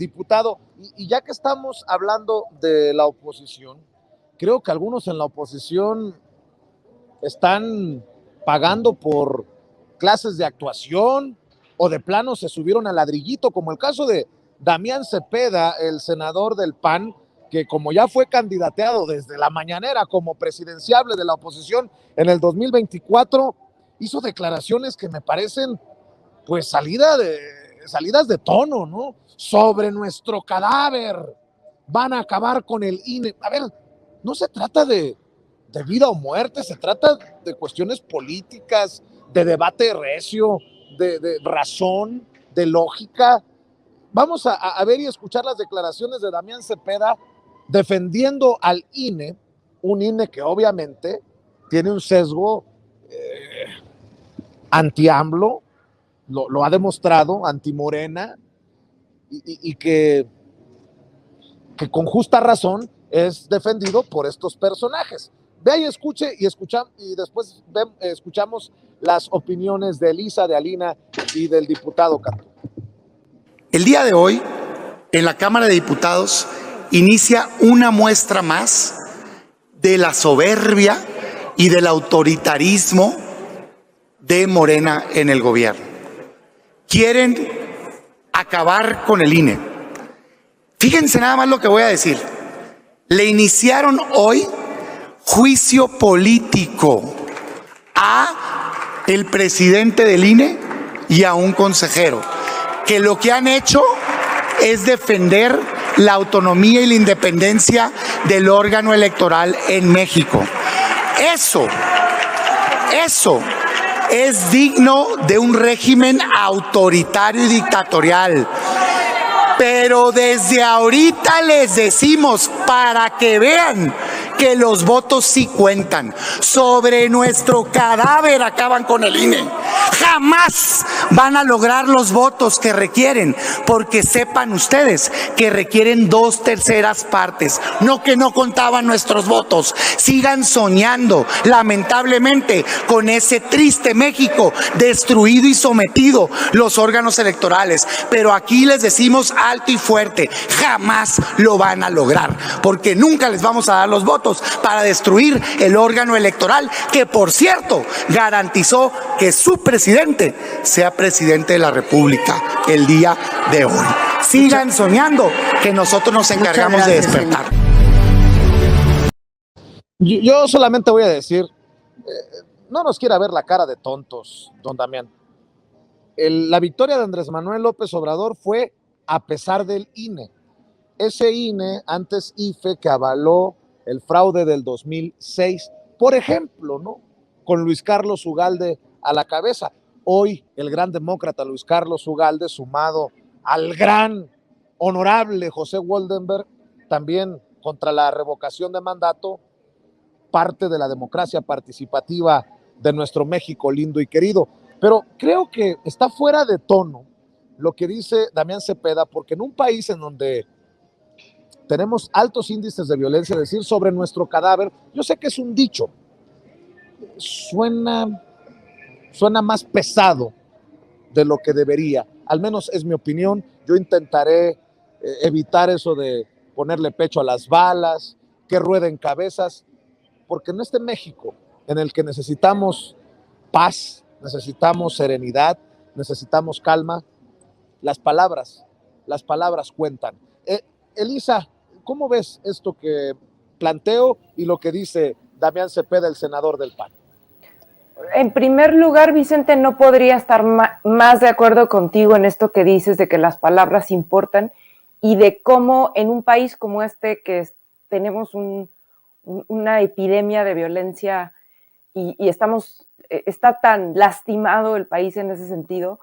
Diputado, y ya que estamos hablando de la oposición, creo que algunos en la oposición están pagando por clases de actuación o de plano se subieron al ladrillito, como el caso de Damián Cepeda, el senador del PAN, que como ya fue candidateado desde la mañanera como presidenciable de la oposición en el 2024, hizo declaraciones que me parecen pues salidas de tono, ¿no? Sobre nuestro cadáver, van a acabar con el INE. A ver, no se trata de vida o muerte, se trata de cuestiones políticas, de debate recio, de razón, de lógica. Vamos a ver y escuchar las declaraciones de Damián Cepeda defendiendo al INE, un INE que obviamente tiene un sesgo anti-AMLO, lo ha demostrado, anti-Morena, y que con justa razón es defendido por estos personajes. Vea y escuche y después escuchamos las opiniones de Elisa, de Alina y del diputado Cantú. El día de hoy, en la Cámara de Diputados, inicia una muestra más de la soberbia y del autoritarismo de Morena en el gobierno. Quieren acabar con el INE. Fíjense nada más lo que voy a decir. Le iniciaron hoy juicio político a el presidente del INE y a un consejero, que lo que han hecho es defender la autonomía y la independencia del órgano electoral en México. Eso es digno de un régimen autoritario y dictatorial. Pero desde ahorita les decimos, para que vean que los votos sí cuentan, sobre nuestro cadáver acaban con el INE. Jamás van a lograr los votos que requieren, porque sepan ustedes que requieren 2/3 partes, no que no contaban nuestros votos. Sigan soñando, lamentablemente, con ese triste México destruido y sometido los órganos electorales. Pero aquí les decimos alto y fuerte, jamás lo van a lograr, porque nunca les vamos a dar los votos para destruir el órgano electoral, que por cierto garantizó que su presidente sea presidente de la República el día de hoy. Sigan soñando, que nosotros nos encargamos de despertar. Yo solamente voy a decir, no nos quiera ver la cara de tontos, don Damián. La victoria de Andrés Manuel López Obrador fue a pesar del INE. Ese INE, antes IFE, que avaló el fraude del 2006, por ejemplo, ¿no? Con Luis Carlos Ugalde a la cabeza. Hoy el gran demócrata Luis Carlos Ugalde, sumado al gran honorable José Woldenberg, también contra la revocación de mandato, parte de la democracia participativa de nuestro México lindo y querido. Pero creo que está fuera de tono lo que dice Damián Cepeda, porque en un país en donde tenemos altos índices de violencia, decir sobre nuestro cadáver, yo sé que es un dicho, suena más pesado de lo que debería, al menos es mi opinión. Yo intentaré evitar eso de ponerle pecho a las balas, que rueden cabezas, porque en este México en el que necesitamos paz, necesitamos serenidad, necesitamos calma, las palabras cuentan. Elisa, ¿cómo ves esto que planteo y lo que dice Damián Cepeda, el senador del PAN? En primer lugar, Vicente, no podría estar más de acuerdo contigo en esto que dices de que las palabras importan y de cómo en un país como este, que tenemos una epidemia de violencia y está tan lastimado el país en ese sentido,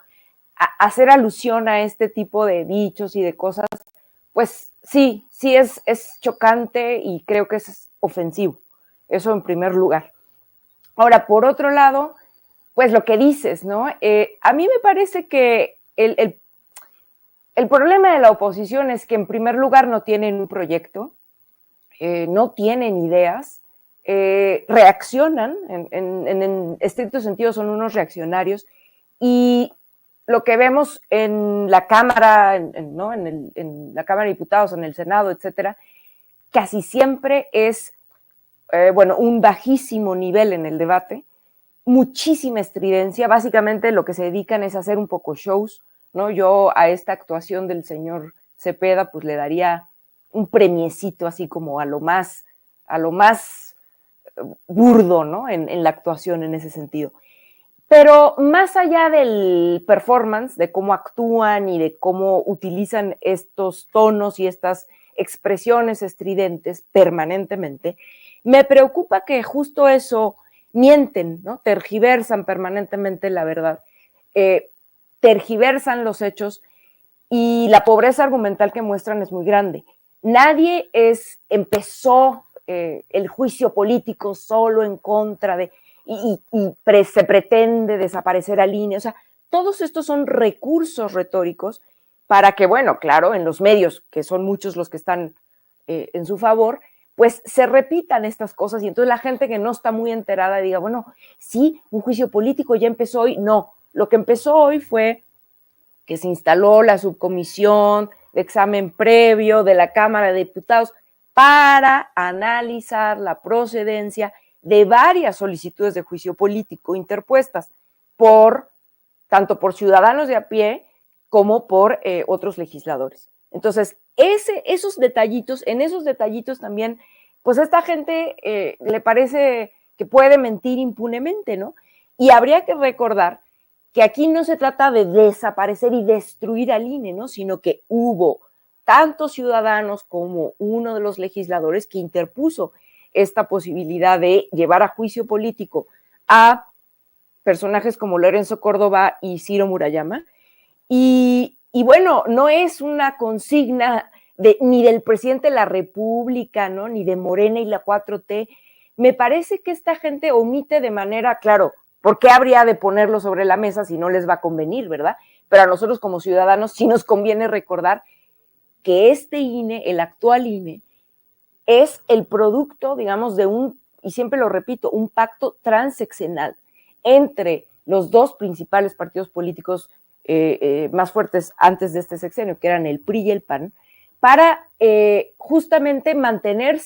hacer alusión a este tipo de dichos y de cosas, pues sí es chocante y creo que es ofensivo. Eso en primer lugar. Ahora, por otro lado, pues lo que dices, ¿no? A mí me parece que el problema de la oposición es que en primer lugar no tienen un proyecto, no tienen ideas, reaccionan, en estricto sentido son unos reaccionarios, y lo que vemos en la Cámara, ¿no? en la Cámara de Diputados, en el Senado, etcétera, casi siempre es, un bajísimo nivel en el debate, muchísima estridencia, básicamente lo que se dedican es a hacer un poco shows, ¿no? Yo a esta actuación del señor Cepeda, pues le daría un premiecito así como a lo más burdo, ¿no? En la actuación en ese sentido. Pero más allá del performance, de cómo actúan y de cómo utilizan estos tonos y estas expresiones estridentes permanentemente, me preocupa que justo eso mienten, ¿no? Tergiversan permanentemente la verdad, tergiversan los hechos y la pobreza argumental que muestran es muy grande. Nadie empezó el juicio político solo en contra de, se pretende desaparecer al INE. O sea, todos estos son recursos retóricos para que, bueno, claro, en los medios, que son muchos los que están en su favor, pues se repitan estas cosas y entonces la gente que no está muy enterada diga, bueno, sí, un juicio político ya empezó hoy. No, lo que empezó hoy fue que se instaló la subcomisión de examen previo de la Cámara de Diputados para analizar la procedencia de varias solicitudes de juicio político interpuestas tanto por ciudadanos de a pie como por otros legisladores. Entonces, en esos detallitos también, pues a esta gente le parece que puede mentir impunemente, ¿no? Y habría que recordar que aquí no se trata de desaparecer y destruir al INE, ¿no? Sino que hubo tantos ciudadanos como uno de los legisladores que interpuso esta posibilidad de llevar a juicio político a personajes como Lorenzo Córdoba y Ciro Murayama. Y bueno, no es una consigna ni del presidente de la República, ¿no? Ni de Morena y la 4T. Me parece que esta gente omite de manera, claro, ¿por qué habría de ponerlo sobre la mesa si no les va a convenir, verdad? Pero a nosotros como ciudadanos sí nos conviene recordar que este INE, el actual INE, es el producto, digamos, y siempre lo repito, un pacto transeccional entre los dos principales partidos políticos más fuertes antes de este sexenio, que eran el PRI y el PAN, para justamente mantener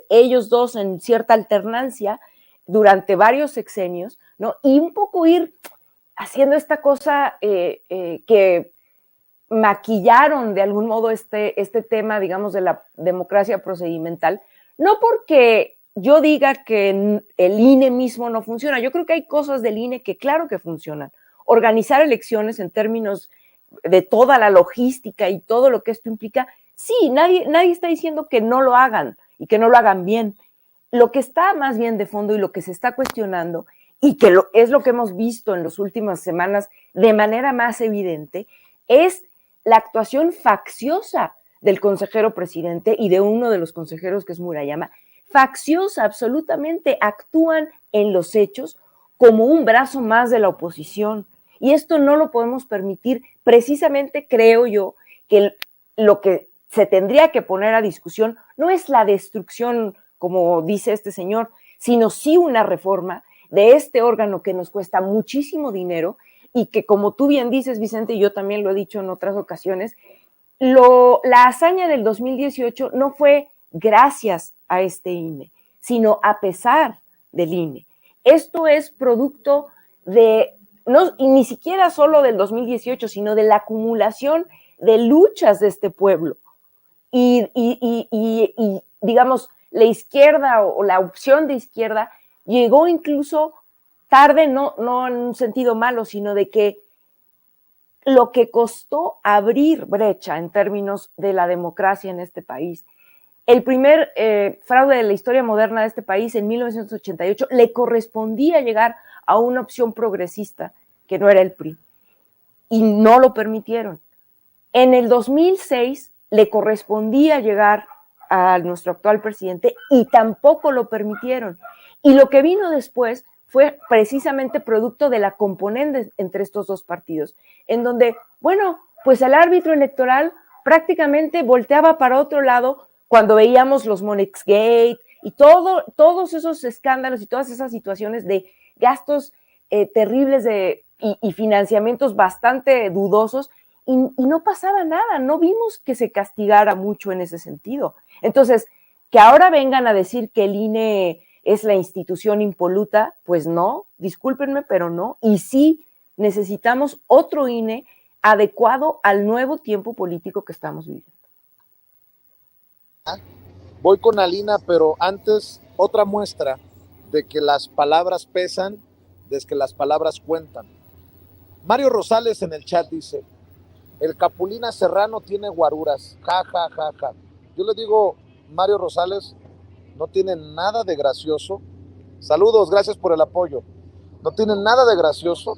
ellos dos en cierta alternancia durante varios sexenios, ¿no? Y un poco ir haciendo esta cosa que maquillaron de algún modo este tema, digamos, de la democracia procedimental, no porque yo diga que el INE mismo no funciona, yo creo que hay cosas del INE que claro que funcionan. Organizar elecciones en términos de toda la logística y todo lo que esto implica, sí, nadie está diciendo que no lo hagan y que no lo hagan bien. Lo que está más bien de fondo y lo que se está cuestionando, y que es lo que hemos visto en las últimas semanas de manera más evidente, es la actuación facciosa del consejero presidente y de uno de los consejeros que es Murayama. Facciosa, absolutamente, actúan en los hechos como un brazo más de la oposición. Y esto no lo podemos permitir. Precisamente creo yo que lo que se tendría que poner a discusión no es la destrucción, como dice este señor, sino sí una reforma de este órgano que nos cuesta muchísimo dinero y que, como tú bien dices, Vicente, y yo también lo he dicho en otras ocasiones, la hazaña del 2018 no fue gracias a este INE, sino a pesar del INE. Esto es producto y ni siquiera solo del 2018, sino de la acumulación de luchas de este pueblo. Y digamos, la izquierda o la opción de izquierda llegó incluso tarde, no en un sentido malo, sino de que lo que costó abrir brecha en términos de la democracia en este país. El primer fraude de la historia moderna de este país, en 1988, le correspondía llegar a una opción progresista que no era el PRI, y no lo permitieron. En el 2006 le correspondía llegar a nuestro actual presidente y tampoco lo permitieron. Y lo que vino después fue precisamente producto de la componente entre estos dos partidos, en donde, bueno, pues el árbitro electoral prácticamente volteaba para otro lado cuando veíamos los Monexgate y todos esos escándalos y todas esas situaciones de gastos terribles y financiamientos bastante dudosos, y no pasaba nada, no vimos que se castigara mucho en ese sentido. Entonces, que ahora vengan a decir que el INE es la institución impoluta, pues no, discúlpenme, pero no, y sí necesitamos otro INE adecuado al nuevo tiempo político que estamos viviendo. Voy con Alina, pero antes otra muestra de que las palabras pesan, de que las palabras cuentan. Mario Rosales en el chat dice, el Capulina Serrano tiene guaruras, ja, ja, ja, ja. Yo le digo, Mario Rosales, no tiene nada de gracioso. Saludos, gracias por el apoyo. No tiene nada de gracioso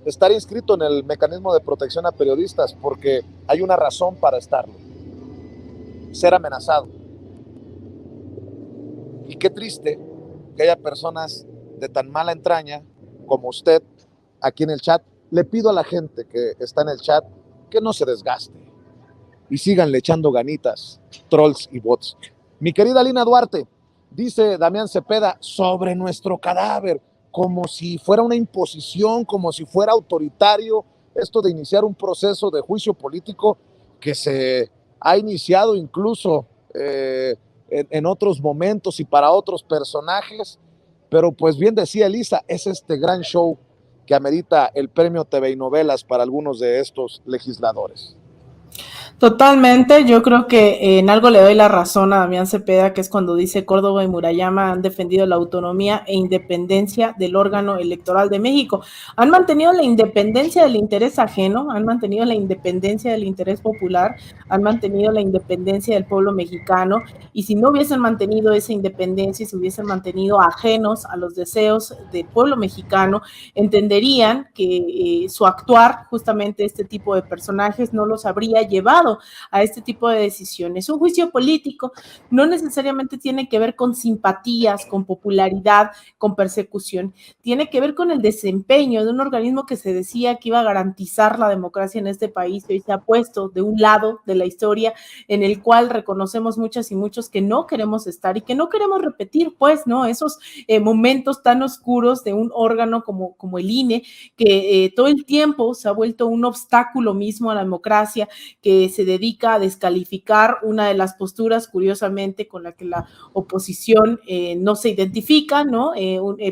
estar inscrito en el mecanismo de protección a periodistas, porque hay una razón para estarlo: ser amenazado. Y qué triste que haya personas de tan mala entraña como usted aquí en el chat. Le pido a la gente que está en el chat que no se desgaste y síganle echando ganitas, trolls y bots. Mi querida Alina Duarte, dice Damián Cepeda, sobre nuestro cadáver, como si fuera una imposición, como si fuera autoritario esto de iniciar un proceso de juicio político que se ha iniciado incluso en otros momentos y para otros personajes, pero pues bien decía Elisa, es este gran show que amerita el premio TV y Novelas para algunos de estos legisladores. Totalmente, yo creo que en algo le doy la razón a Damián Cepeda, que es cuando dice Córdoba y Murayama han defendido la autonomía e independencia del órgano electoral de México. Han mantenido la independencia del interés ajeno, han mantenido la independencia del interés popular, han mantenido la independencia del pueblo mexicano, y si no hubiesen mantenido esa independencia y se hubiesen mantenido ajenos a los deseos del pueblo mexicano, entenderían que su actuar, justamente este tipo de personajes, no los habría llevado a este tipo de decisiones. Un juicio político no necesariamente tiene que ver con simpatías, con popularidad, con persecución, tiene que ver con el desempeño de un organismo que se decía que iba a garantizar la democracia en este país, y hoy se ha puesto de un lado de la historia en el cual reconocemos muchas y muchos que no queremos estar y que no queremos repetir, pues, ¿no? Esos momentos tan oscuros de un órgano como el INE, que todo el tiempo se ha vuelto un obstáculo mismo a la democracia, que se dedica a descalificar una de las posturas, curiosamente, con la que la oposición no se identifica, ¿no?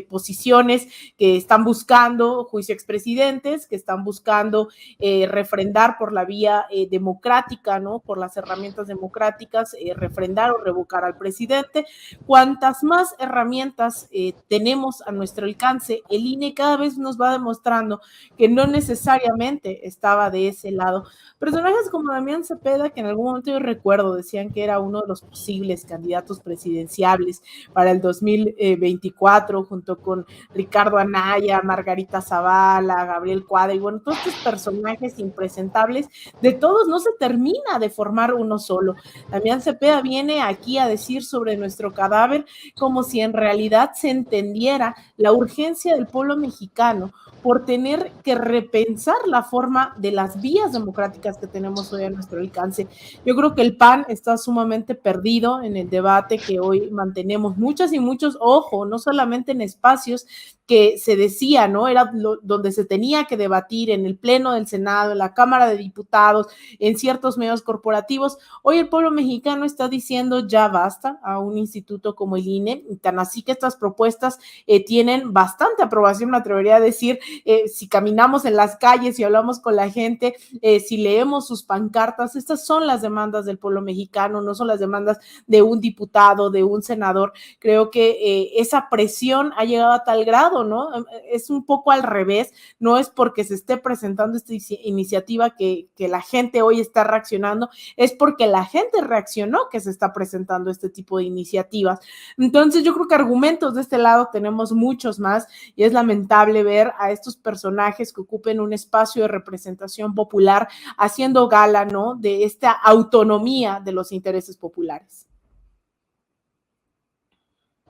Posiciones que están buscando juicio a expresidentes, que están buscando refrendar por la vía democrática, ¿no? Por las herramientas democráticas, refrendar o revocar al presidente. Cuantas más herramientas tenemos a nuestro alcance, el INE cada vez nos va demostrando que no necesariamente estaba de ese lado. Personajes como Damián Cepeda, que en algún momento yo recuerdo, decían que era uno de los posibles candidatos presidenciables para el 2024, junto con Ricardo Anaya, Margarita Zavala, Gabriel Cuadra, y bueno, todos estos personajes impresentables, de todos no se termina de formar uno solo. Damián Cepeda viene aquí a decir sobre nuestro cadáver como si en realidad se entendiera la urgencia del pueblo mexicano por tener que repensar la forma de las vías democráticas que tenemos hoy a nuestro alcance. Yo creo que el PAN está sumamente perdido en el debate que hoy mantenemos muchas y muchos, ojo, no solamente en espacios que se decía, ¿no? Era donde se tenía que debatir en el Pleno del Senado, en la Cámara de Diputados, en ciertos medios corporativos. Hoy el pueblo mexicano está diciendo ya basta a un instituto como el INE, y tan así que estas propuestas tienen bastante aprobación, me atrevería a decir, si caminamos en las calles, si hablamos con la gente, si leemos sus pancartas, estas son las demandas del pueblo mexicano, no son las demandas de un diputado, de un senador. Creo que esa presión ha llegado a tal grado, ¿no? Es un poco al revés, no es porque se esté presentando esta iniciativa que la gente hoy está reaccionando, es porque la gente reaccionó que se está presentando este tipo de iniciativas. Entonces yo creo que argumentos de este lado tenemos muchos más, y es lamentable ver a estos personajes que ocupen un espacio de representación popular haciendo gala, ¿no? De esta autonomía de los intereses populares.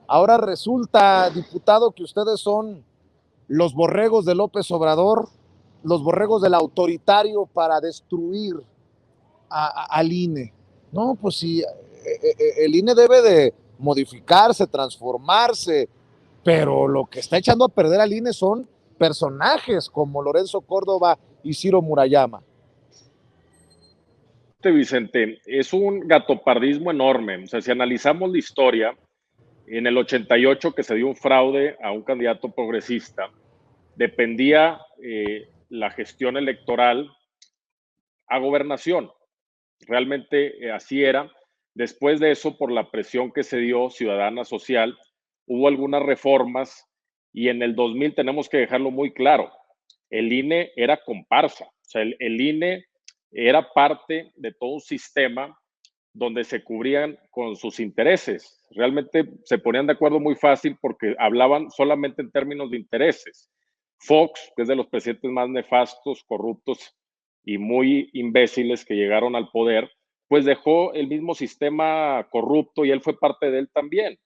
Ahora resulta, diputado, que ustedes son los borregos de López Obrador, los borregos del autoritario para destruir al INE. No, pues sí, el INE debe de modificarse, transformarse, pero lo que está echando a perder al INE son personajes como Lorenzo Córdoba y Ciro Murayama. Vicente, es un gatopardismo enorme. O sea, si analizamos la historia, en el 88 que se dio un fraude a un candidato progresista, dependía la gestión electoral a gobernación. Realmente así era. Después de eso, por la presión que se dio ciudadana social, hubo algunas reformas y en el 2000 tenemos que dejarlo muy claro, el INE era comparsa, o sea, el INE era parte de todo un sistema donde se cubrían con sus intereses. Realmente se ponían de acuerdo muy fácil porque hablaban solamente en términos de intereses. Fox, que es de los presidentes más nefastos, corruptos y muy imbéciles que llegaron al poder, pues dejó el mismo sistema corrupto y él fue parte de él también.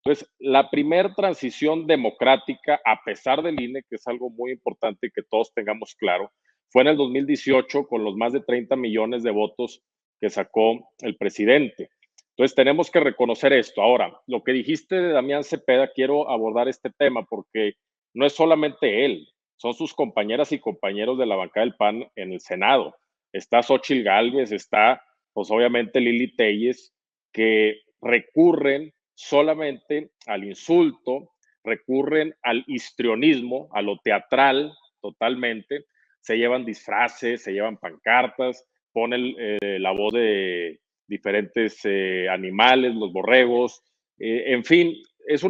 Entonces, la primer transición democrática, a pesar del INE, que es algo muy importante que todos tengamos claro, fue en el 2018 con los más de 30 millones de votos que sacó el presidente. Entonces, tenemos que reconocer esto. Ahora, lo que dijiste de Damián Cepeda, quiero abordar este tema porque no es solamente él, son sus compañeras y compañeros de la bancada del PAN en el Senado. Está Xóchitl Gálvez, está, pues obviamente, Lili Téllez, que recurren solamente al insulto, recurren al histrionismo, a lo teatral totalmente, se llevan disfraces, se llevan pancartas, ponen la voz de diferentes animales, los borregos, en fin, es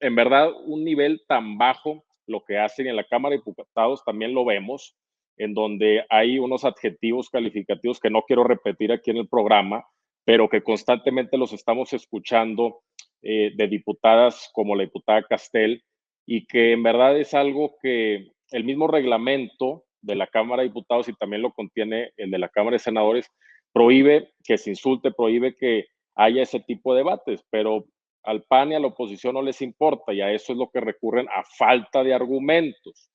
en verdad, un nivel tan bajo lo que hacen en la Cámara de Diputados, también lo vemos, en donde hay unos adjetivos calificativos que no quiero repetir aquí en el programa, pero que constantemente los estamos escuchando de diputadas como la diputada Castel, y que en verdad es algo que el mismo reglamento de la Cámara de Diputados y también lo contiene el de la Cámara de Senadores, prohíbe que se insulte, prohíbe que haya ese tipo de debates, pero al PAN y a la oposición no les importa y a eso es lo que recurren a falta de argumentos.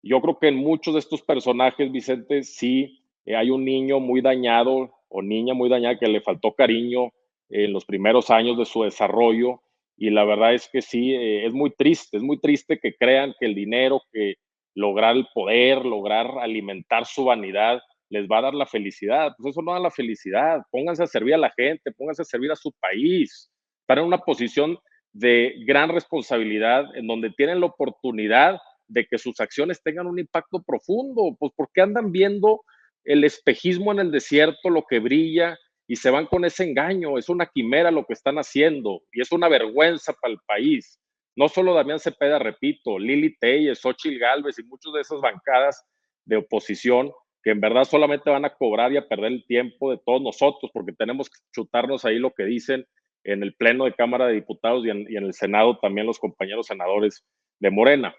Yo creo que en muchos de estos personajes, Vicente, sí hay un niño muy dañado o niña muy dañada que le faltó cariño en los primeros años de su desarrollo y la verdad es que sí, es muy triste que crean que el dinero, que lograr el poder, lograr alimentar su vanidad, les va a dar la felicidad. Pues eso no da la felicidad. Pónganse a servir a la gente, pónganse a servir a su país. Están en una posición de gran responsabilidad en donde tienen la oportunidad de que sus acciones tengan un impacto profundo, pues porque andan viendo el espejismo en el desierto, lo que brilla, y se van con ese engaño. Es una quimera lo que están haciendo, y es una vergüenza para el país. No solo Damián Cepeda, repito, Lili Téllez, Xóchitl Gálvez y muchas de esas bancadas de oposición que en verdad solamente van a cobrar y a perder el tiempo de todos nosotros, porque tenemos que chutarnos ahí lo que dicen en el Pleno de Cámara de Diputados y en el Senado también los compañeros senadores de Morena.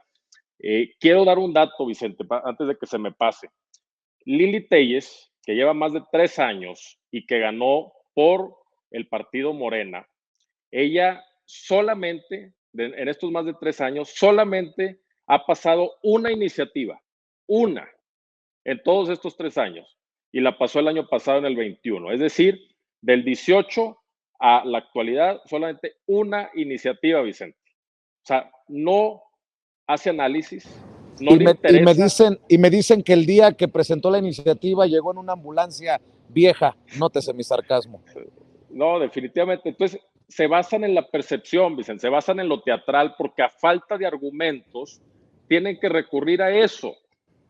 Quiero dar un dato, Vicente, antes de que se me pase. Lili Téllez, que lleva más de 3 años y que ganó por el partido Morena, ella solamente, en estos más de 3 años, solamente ha pasado una iniciativa, una, en todos estos 3 años, y la pasó el año pasado en el 21. Es decir, del 18 a la actualidad, solamente una iniciativa, Vicente. O sea, no hace análisis, no le interesa. Y me dicen que el día que presentó la iniciativa llegó en una ambulancia vieja. Nótese mi sarcasmo. No, definitivamente. Entonces, se basan en la percepción, Vicente, se basan en lo teatral, porque a falta de argumentos tienen que recurrir a eso.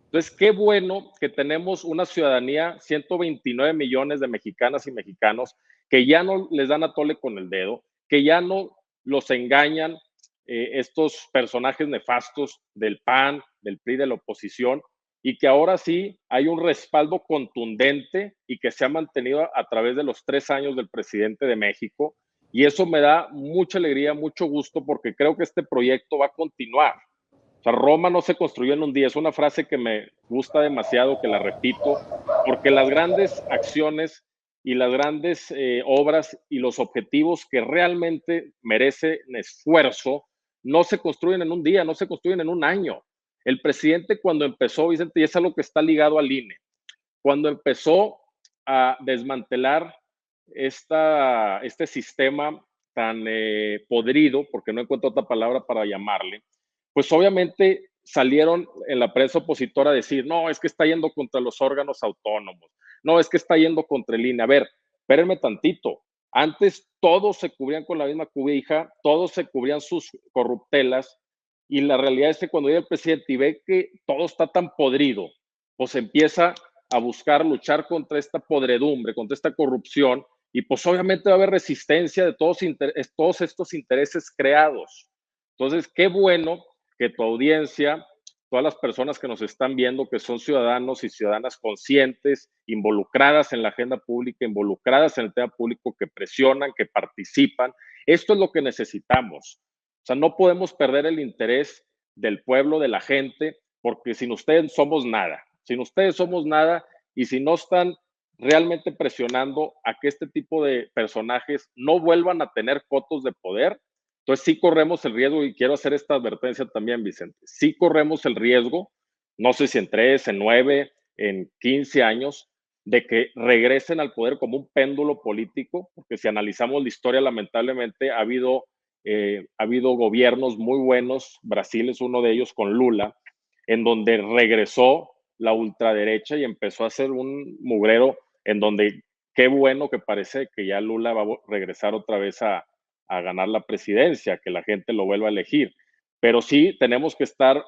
Entonces, qué bueno que tenemos una ciudadanía, 129 millones de mexicanas y mexicanos, que ya no les dan a tole con el dedo, que ya no los engañan estos personajes nefastos del PAN, del PRI, de la oposición, y que ahora sí hay un respaldo contundente y que se ha mantenido a través de los 3 años del presidente de México. Y eso me da mucha alegría, mucho gusto, porque creo que este proyecto va a continuar. O sea, Roma no se construyó en un día. Es una frase que me gusta demasiado, que la repito, porque las grandes acciones y las grandes obras y los objetivos que realmente merecen esfuerzo no se construyen en un día, no se construyen en un año. El presidente cuando empezó, Vicente, y es algo que está ligado al INE, cuando empezó a desmantelar este sistema tan podrido, porque no encuentro otra palabra para llamarle, pues obviamente salieron en la prensa opositora a decir, no, es que está yendo contra los órganos autónomos, no, es que está yendo contra el INE. A ver, espérenme tantito. Antes todos se cubrían con la misma cobija, todos se cubrían sus corruptelas, y la realidad es que cuando llega el presidente y ve que todo está tan podrido, pues empieza a buscar luchar contra esta podredumbre, contra esta corrupción, y pues obviamente va a haber resistencia de todos estos intereses creados. Entonces, qué bueno que tu audiencia, todas las personas que nos están viendo, que son ciudadanos y ciudadanas conscientes, involucradas en la agenda pública, involucradas en el tema público, que presionan, que participan. Esto es lo que necesitamos. O sea, no podemos perder el interés del pueblo, de la gente, porque sin ustedes somos nada. Sin ustedes somos nada, y si no están realmente presionando a que este tipo de personajes no vuelvan a tener cotos de poder, entonces sí corremos el riesgo, y quiero hacer esta advertencia también, Vicente, sí corremos el riesgo, no sé si en 3, en 9, en 15 años, de que regresen al poder como un péndulo político, porque si analizamos la historia, lamentablemente ha habido gobiernos muy buenos, Brasil es uno de ellos con Lula, en donde regresó la ultraderecha y empezó a hacer un mugrero en donde qué bueno que parece que ya Lula va a regresar otra vez a ganar la presidencia, que la gente lo vuelva a elegir. Pero sí tenemos que estar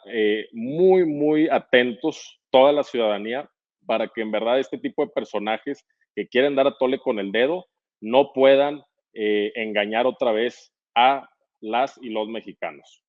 muy, muy atentos, toda la ciudadanía, para que en verdad este tipo de personajes que quieren dar a tole con el dedo no puedan engañar otra vez a las y los mexicanos.